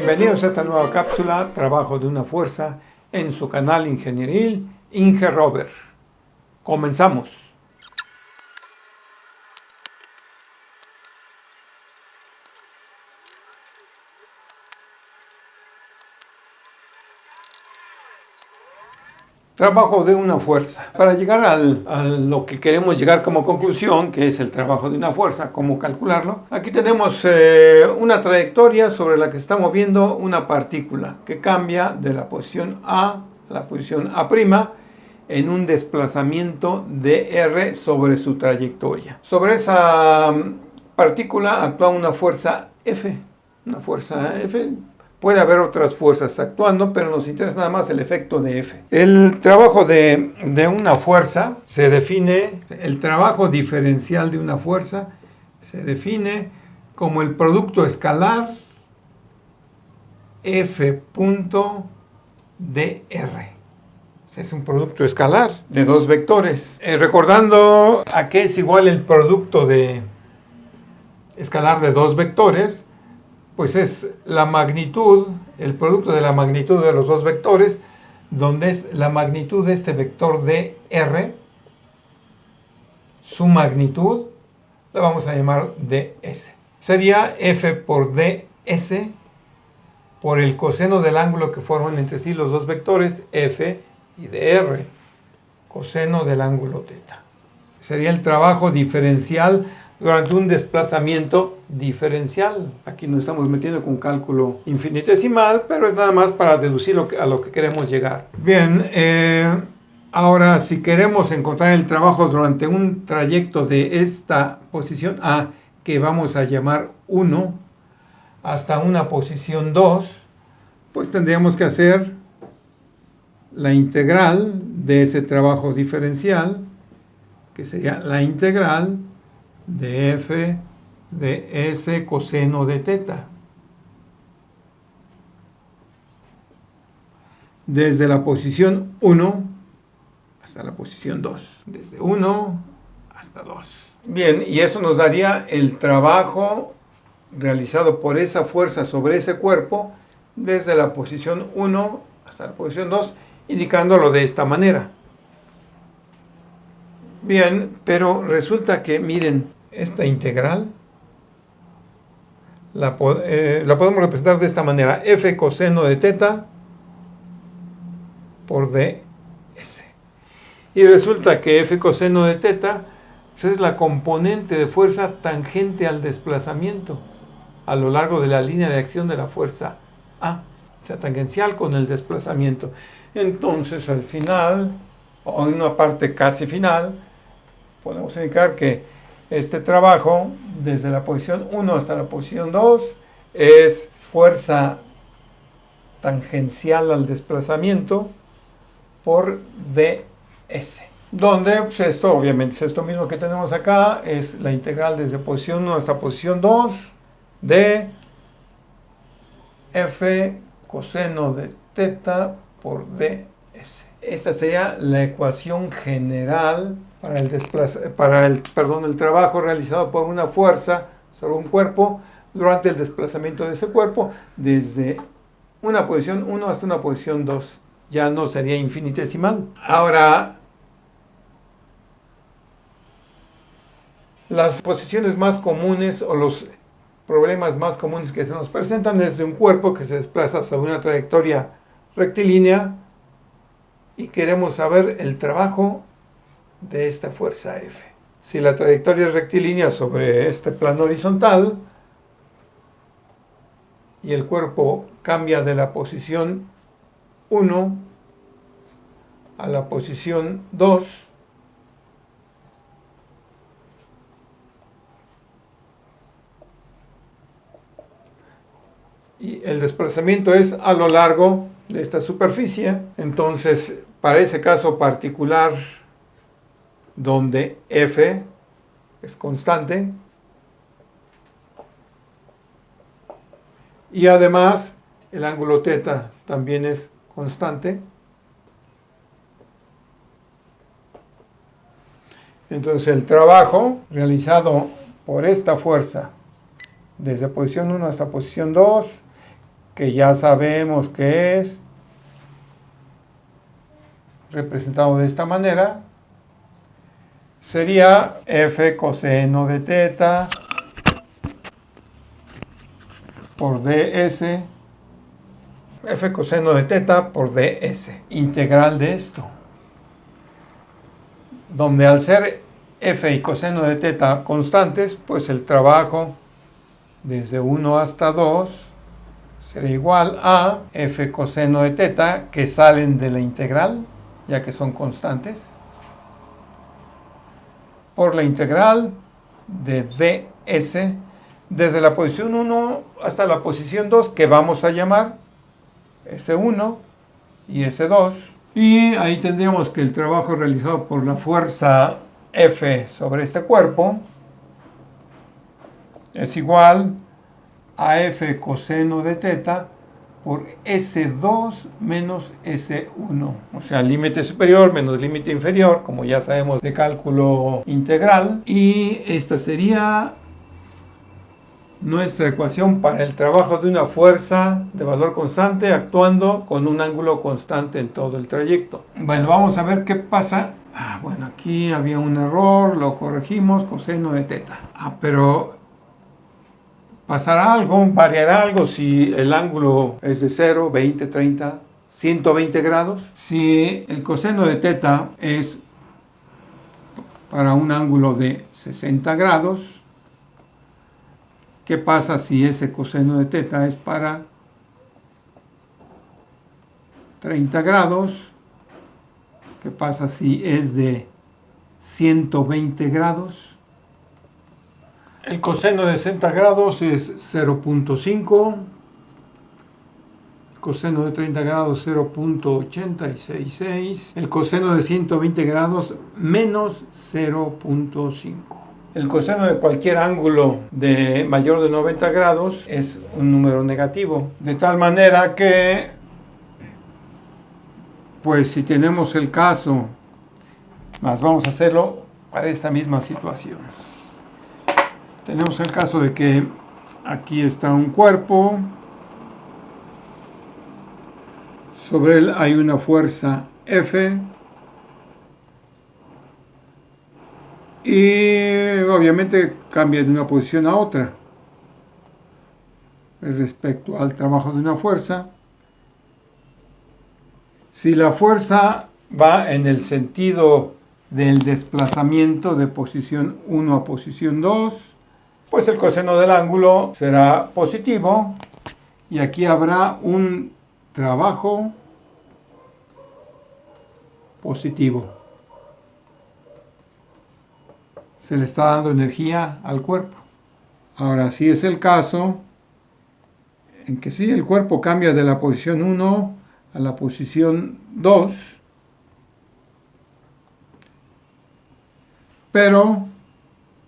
Bienvenidos a esta nueva cápsula, trabajo de una fuerza, en su canal ingenieril IngeRover. Comenzamos. Trabajo de una fuerza. Para llegar a lo que queremos llegar como conclusión, que es el trabajo de una fuerza, cómo calcularlo, aquí tenemos una trayectoria sobre la que está moviendo una partícula que cambia de la posición A a la posición A' en un desplazamiento dr sobre su trayectoria. Sobre esa partícula actúa una fuerza F. Una fuerza F. Puede haber otras fuerzas actuando, pero nos interesa nada más el efecto de F. El trabajo de una fuerza se define, el trabajo diferencial de una fuerza se define como el producto escalar F punto dr. Es un producto escalar de dos vectores. Recordando a qué es igual el producto de escalar de dos vectores, pues es la magnitud, el producto de la magnitud de los dos vectores, donde es la magnitud de este vector dr, su magnitud, la vamos a llamar ds. Sería f por ds por el coseno del ángulo que forman entre sí los dos vectores, f y dr, coseno del ángulo θ. Sería el trabajo diferencial durante un desplazamiento diferencial. Aquí nos estamos metiendo con cálculo infinitesimal, pero es nada más para deducir a lo que queremos llegar. Bien, ahora si queremos encontrar el trabajo durante un trayecto de esta posición A, que vamos a llamar 1, hasta una posición 2, pues tendríamos que hacer la integral de ese trabajo diferencial, que sería la integral de f de s coseno de θ. Desde la posición 1 hasta la posición 2. Desde 1 hasta 2. Bien, y eso nos daría el trabajo realizado por esa fuerza sobre ese cuerpo desde la posición 1 hasta la posición 2, indicándolo de esta manera. Bien, pero resulta que, miren, esta integral la podemos representar de esta manera: f coseno de θ por ds. Y resulta que f coseno de θ es la componente de fuerza tangente al desplazamiento a lo largo de la línea de acción de la fuerza A, o sea, tangencial con el desplazamiento. Entonces, al final, o en una parte casi final, podemos indicar que este trabajo, desde la posición 1 hasta la posición 2, es fuerza tangencial al desplazamiento por ds. Donde, pues esto obviamente es esto mismo que tenemos acá, es la integral desde posición 1 hasta posición 2 de f coseno de θ por ds. Esta sería la ecuación general para el trabajo realizado por una fuerza sobre un cuerpo durante el desplazamiento de ese cuerpo desde una posición 1 hasta una posición 2. Ya no sería infinitesimal. Ahora, las posiciones más comunes o los problemas más comunes que se nos presentan es de un cuerpo que se desplaza sobre una trayectoria rectilínea y queremos saber el trabajo de esta fuerza F. Si la trayectoria es rectilínea sobre este plano horizontal y el cuerpo cambia de la posición 1 a la posición 2, y el desplazamiento es a lo largo de esta superficie, entonces para ese caso particular donde F es constante y además el ángulo θ también es constante, entonces el trabajo realizado por esta fuerza desde posición 1 hasta posición 2 que ya sabemos que es representado de esta manera, sería f coseno de teta por ds, f coseno de teta por ds, integral de esto, donde al ser f y coseno de teta constantes, pues el trabajo desde 1 hasta 2 será igual a f coseno de teta, que salen de la integral, ya que son constantes, por la integral de ds desde la posición 1 hasta la posición 2, que vamos a llamar S1 y S2. Y ahí tendríamos que el trabajo realizado por la fuerza F sobre este cuerpo es igual a F coseno de teta por S2 menos S1. O sea, límite superior menos límite inferior, como ya sabemos de cálculo integral. Y esta sería nuestra ecuación para el trabajo de una fuerza de valor constante actuando con un ángulo constante en todo el trayecto. Bueno, vamos a ver qué pasa. Bueno, aquí había un error, lo corregimos, coseno de teta. Pero pasará algo, variará algo si el ángulo es de 0, 20, 30, 120 grados. Si el coseno de teta es para un ángulo de 60 grados, ¿qué pasa si ese coseno de teta es para 30 grados? ¿Qué pasa si es de 120 grados? El coseno de 60 grados es 0.5. El coseno de 30 grados 0.866. El coseno de 120 grados menos 0.5. El coseno de cualquier ángulo de mayor de 90 grados es un número negativo. De tal manera que, pues si tenemos el caso, más vamos a hacerlo para esta misma situación. Tenemos el caso de que aquí está un cuerpo, sobre él hay una fuerza F, y obviamente cambia de una posición a otra respecto al trabajo de una fuerza. Si la fuerza va en el sentido del desplazamiento de posición 1 a posición 2, pues el coseno del ángulo será positivo y aquí habrá un trabajo positivo. Se le está dando energía al cuerpo. Ahora, si es el caso en que sí, el cuerpo cambia de la posición 1 a la posición 2, pero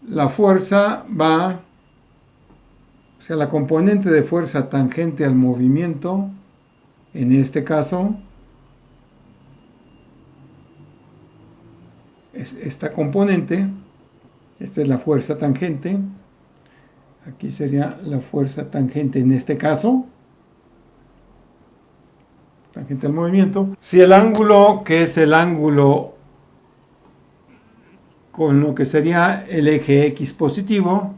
la fuerza va, o sea, la componente de fuerza tangente al movimiento, en este caso, es esta componente. Esta es la fuerza tangente. Aquí sería la fuerza tangente en este caso. Tangente al movimiento. Si el ángulo, que es el ángulo con lo que sería el eje X positivo,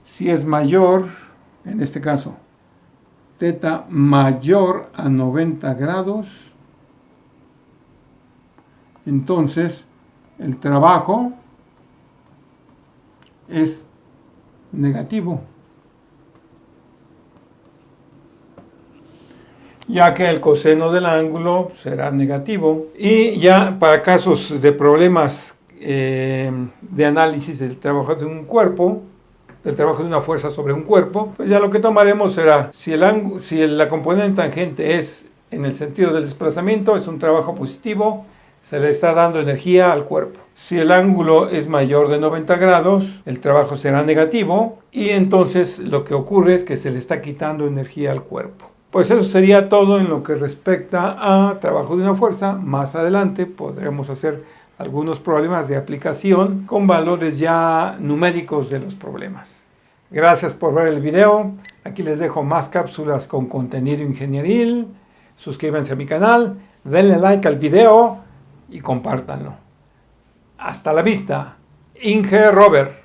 si es mayor, en este caso, teta mayor a 90 grados, entonces el trabajo es negativo, ya que el coseno del ángulo será negativo. Y ya para casos de problemas de análisis del trabajo de un cuerpo, del trabajo de una fuerza sobre un cuerpo, pues ya lo que tomaremos será, si la componente tangente es en el sentido del desplazamiento, es un trabajo positivo, se le está dando energía al cuerpo. Si el ángulo es mayor de 90 grados, el trabajo será negativo y entonces lo que ocurre es que se le está quitando energía al cuerpo. Pues eso sería todo en lo que respecta a trabajo de una fuerza. Más adelante podremos hacer algunos problemas de aplicación con valores ya numéricos de los problemas. Gracias por ver el video. Aquí les dejo más cápsulas con contenido ingenieril. Suscríbanse a mi canal, denle like al video y compártanlo. Hasta la vista. Inge Robert.